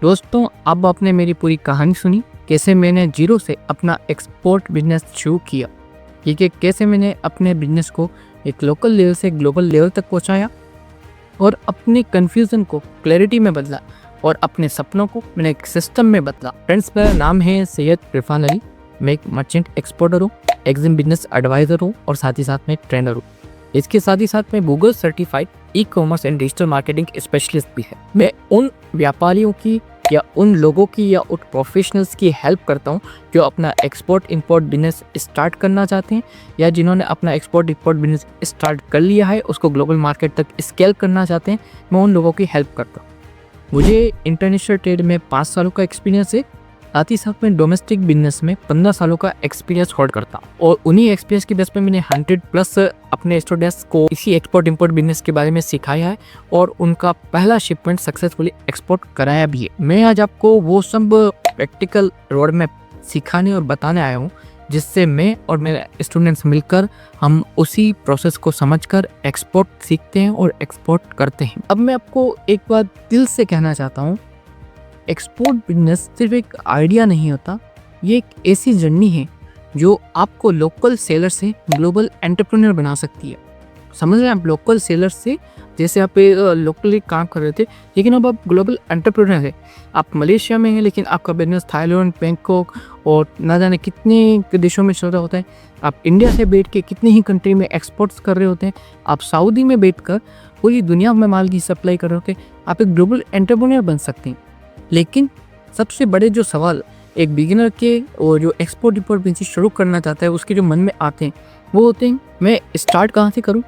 दोस्तों, अब आपने मेरी पूरी कहानी सुनी, कैसे मैंने जीरो से अपना एक्सपोर्ट बिजनेस शुरू किया। ठीक है, कैसे मैंने अपने बिजनेस को एक लोकल लेवल से ग्लोबल लेवल तक पहुंचाया और अपने कन्फ्यूज़न को क्लैरिटी में बदला और अपने सपनों को मैंने एक सिस्टम में बदला। फ्रेंड्स, मेरा नाम है सैयद इरफान अली। मैं एक मर्चेंट एक्सपोर्टर हूँ, एग्जिम बिजनेस एडवाइज़र हूँ और साथ ही साथ में ट्रेनर हूँ। इसके साथ ही साथ मैं Google certified e commerce and digital marketing specialist भी है। मैं उन व्यापारियों की या उन लोगों की या उन प्रोफेशनल्स की हेल्प करता हूँ जो अपना एक्सपोर्ट इंपोर्ट बिजनेस स्टार्ट करना चाहते हैं या जिन्होंने अपना एक्सपोर्ट इंपोर्ट बिजनेस स्टार्ट कर लिया है, उसको ग्लोबल मार्केट तक स्केल करना चाहते हैं। मैं उन लोगों की हेल्प करता हूँ। मुझे इंटरनेशनल ट्रेड में 5 सालों का एक्सपीरियंस है, साथ ही साथ में डोमेस्टिक बिजनेस में 15 सालों का एक्सपीरियंस होल्ड करता हूँ और उन्हीं एक्सपीरियंस की बेस पे मैंने 100+ अपने स्टूडेंट्स को इसी एक्सपोर्ट इंपोर्ट बिजनेस के बारे में सिखाया है और उनका पहला शिपमेंट सक्सेसफुली एक्सपोर्ट कराया भी है। मैं आज आपको वो सब प्रैक्टिकल रोड मैप सिखाने और बताने आया हूँ जिससे मैं और मेरे स्टूडेंट्स मिलकर हम उसी प्रोसेस को समझकर एक्सपोर्ट सीखते हैं और एक्सपोर्ट करते हैं। अब मैं आपको एक बात दिल से कहना चाहता हूँ, एक्सपोर्ट बिजनेस सिर्फ एक आइडिया नहीं होता, ये एक ऐसी जर्नी है जो आपको लोकल सेलर से ग्लोबल एंटरप्रेन्योर बना सकती है। समझ रहे हैं आप? लोकल सेलर से जैसे आप लोकली काम कर रहे थे, लेकिन अब आप ग्लोबल एंटरप्रेन्योर है। आप मलेशिया में हैं लेकिन आपका बिजनेस थाईलैंड, बैंकॉक और ना जाने कितने देशों में चल रहा होता है। आप इंडिया से बैठ के कितनी ही कंट्री में एक्सपोर्ट्स कर रहे होते हैं। आप सऊदी में बैठकर पूरी दुनिया में माल की सप्लाई कर रहे होते हैं। आप एक ग्लोबल एंटरप्रेन्योर बन सकते हैं। लेकिन सबसे बड़े जो सवाल एक बिगिनर के और जो एक्सपोर्ट इंपोर्ट बिजनेस शुरू करना चाहता है उसके जो मन में आते हैं वो होते हैं, मैं स्टार्ट कहाँ से करूँ?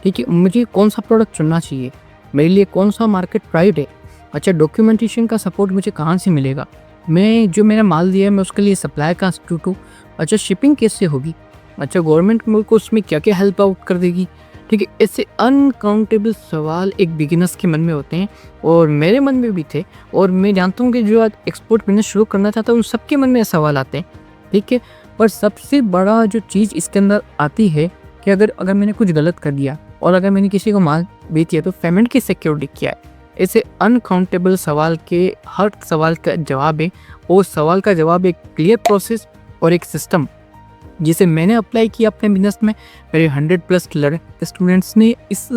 ठीक है, मुझे कौन सा प्रोडक्ट चुनना चाहिए, मेरे लिए कौन सा मार्केट प्राइवेट है, अच्छा डॉक्यूमेंटेशन का सपोर्ट मुझे कहाँ से मिलेगा, मैं जो मेरा माल दिया है मैं उसके लिए सप्लाई कहाँ से ढूंढूं, अच्छा शिपिंग कैसे होगी, अच्छा गवर्नमेंट मेरे को उसमें क्या क्या हेल्प आउट कर देगी। ठीक है, ऐसे अनकाउंटेबल सवाल एक बिगिनर्स के मन में होते हैं और मेरे मन में भी थे और मैं जानता हूँ कि जो आज एक्सपोर्ट बिजनेस शुरू करना चाहता है उन सबके मन में सवाल आते हैं। ठीक है, पर सबसे बड़ा जो चीज़ इसके अंदर आती है कि अगर मैंने कुछ गलत कर दिया और अगर मैंने किसी को माल बेच दिया तो पेमेंट की सिक्योरिटी क्या है। ऐसे अनकाउंटेबल सवाल के हर सवाल का जवाब है और सवाल का जवाब एक क्लियर प्रोसेस और एक सिस्टम जिसे मैंने अप्लाई किया अपने बिजनेस में। मेरे 100+ स्टूडेंट्स ने इस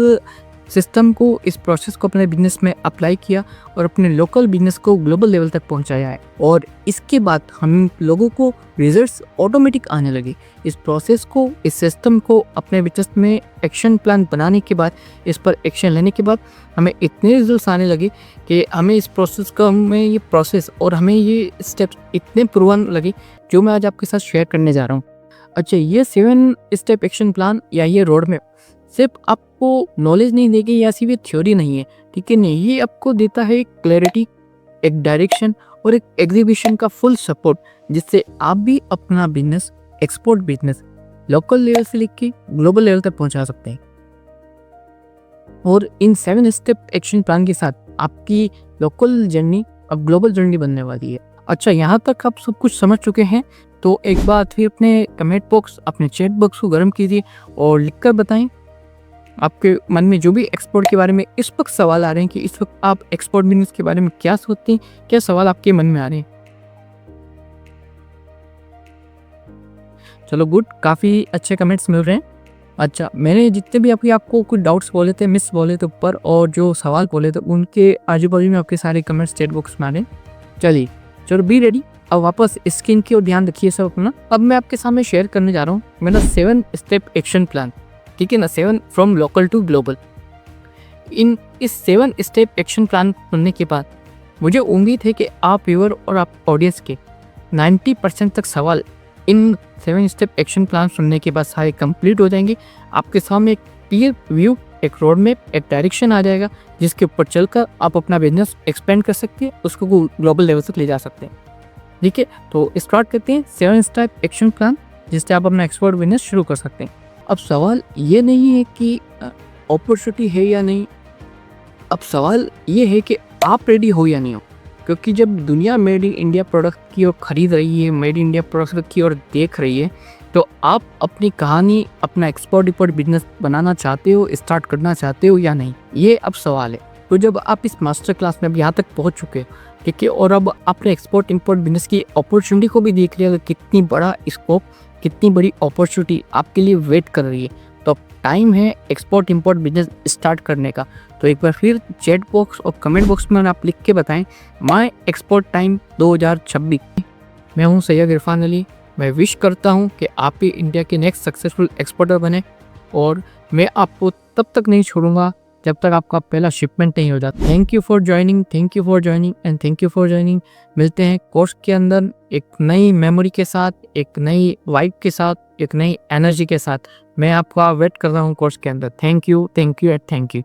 सिस्टम को, इस प्रोसेस को अपने बिजनेस में अप्लाई किया और अपने लोकल बिजनेस को ग्लोबल लेवल तक पहुंचाया है और इसके बाद हम लोगों को रिजल्ट्स ऑटोमेटिक आने लगे। इस प्रोसेस को, इस सिस्टम को अपने बिजनेस में एक्शन प्लान बनाने के बाद, इस पर एक्शन लेने के बाद हमें इतने रिजल्ट्स आने लगे कि हमें इस प्रोसेस का, हमें ये प्रोसेस और हमें ये स्टेप्स इतने प्रूवन लगे जो मैं आज आपके साथ शेयर करने जा रहा हूँ। अच्छा, ये 7 स्टेप एक्शन प्लान या ये रोड मैप सिर्फ आपको नॉलेज नहीं देगी या सिर्फ ये थ्योरी नहीं है। ठीक है, नहीं, ये आपको देता है एक क्लैरिटी, एक डायरेक्शन और एक एग्जीक्यूशन का फुल सपोर्ट जिससे आप भी अपना business, export business local level से लेके ग्लोबल लेवल तक पहुंचा सकते हैं। और इन 7 स्टेप एक्शन प्लान के साथ आपकी लोकल जर्नी अब ग्लोबल जर्नी बनने वाली है। अच्छा, यहाँ तक आप सब कुछ समझ चुके हैं तो एक बार फिर अपने कमेंट बॉक्स, अपने चैट बॉक्स को गर्म कीजिए और लिखकर बताएं आपके मन में जो भी एक्सपोर्ट के बारे में इस वक्त सवाल आ रहे हैं कि इस वक्त आप एक्सपोर्ट बिजनेस के बारे में क्या सोचते हैं, क्या सवाल आपके मन में आ रहे हैं। चलो गुड, काफ़ी अच्छे कमेंट्स मिल रहे हैं। अच्छा, मैंने जितने भी आपको कुछ डाउट्स बोले थे, मिस बोले थे ऊपर और जो सवाल बोले थे उनके आजू बाजू में आपके सारे कमेंट्स चैट बॉक्स में आ रहे हैं। चलिए, चलो बी रेडी। अब वापस स्क्रीन की ओर ध्यान रखिए सब अपना। अब मैं आपके सामने शेयर करने जा रहा हूँ मेरा 7 स्टेप एक्शन प्लान। ठीक है ना, 7 फ्रॉम लोकल टू ग्लोबल। इस 7 स्टेप एक्शन प्लान सुनने के बाद मुझे उम्मीद है कि आप व्यूअर और आप ऑडियंस के 90% तक सवाल इन 7 स्टेप एक्शन प्लान सुनने के बाद सारे कंप्लीट हो जाएंगे। आपके सामने एक क्लियर व्यू, एक रोड मैप, एक डायरेक्शन आ जाएगा जिसके ऊपर चलकर आप अपना बिजनेस एक्सपेंड कर सकते हैं, उसको ग्लोबल लेवल तक ले जा सकते हैं। ठीक है, तो स्टार्ट करते हैं 7 स्टेप एक्शन प्लान जिससे आप अपना एक्सपोर्ट बिजनेस शुरू कर सकते हैं। अब सवाल ये नहीं है कि अपॉर्चुनिटी है या नहीं, अब सवाल ये है कि आप रेडी हो या नहीं हो। क्योंकि जब दुनिया मेड इन इंडिया प्रोडक्ट की ओर खरीद रही है, मेड इन इंडिया प्रोडक्ट की ओर देख रही है, तो आप अपनी कहानी, अपना एक्सपोर्ट इंपोर्ट बिजनेस बनाना चाहते हो, स्टार्ट करना चाहते हो या नहीं, ये अब सवाल है। तो जब आप इस मास्टर क्लास में अब यहाँ तक पहुँच चुके हो, ठीक है। और अब आपने एक्सपोर्ट इंपोर्ट बिजनेस की अपॉर्चुनिटी को भी देख लिया कि कितनी बड़ा स्कोप, कितनी बड़ी अपॉर्चुनिटी आपके लिए वेट कर रही है। तो अब टाइम है एक्सपोर्ट इंपोर्ट बिजनेस स्टार्ट करने का। तो एक बार फिर चैट बॉक्स और कमेंट बॉक्स में आप लिख के बताएं माय एक्सपोर्ट टाइम 2026। मैं हूं सैयद इरफान अली। मैं विश करता हूं कि आप भी इंडिया के नेक्स्ट सक्सेसफुल एक्सपोर्टर बने, और मैं आपको तब तक नहीं छोड़ूंगा जब तक आपका पहला शिपमेंट नहीं हो जाता। Thank you for joining and thank you for joining. मिलते हैं कोर्स के अंदर एक नई मेमोरी के साथ, एक नई वाइब के साथ, एक नई एनर्जी के साथ। मैं आपका वेट कर रहा हूँ कोर्स के अंदर। Thank you and thank you.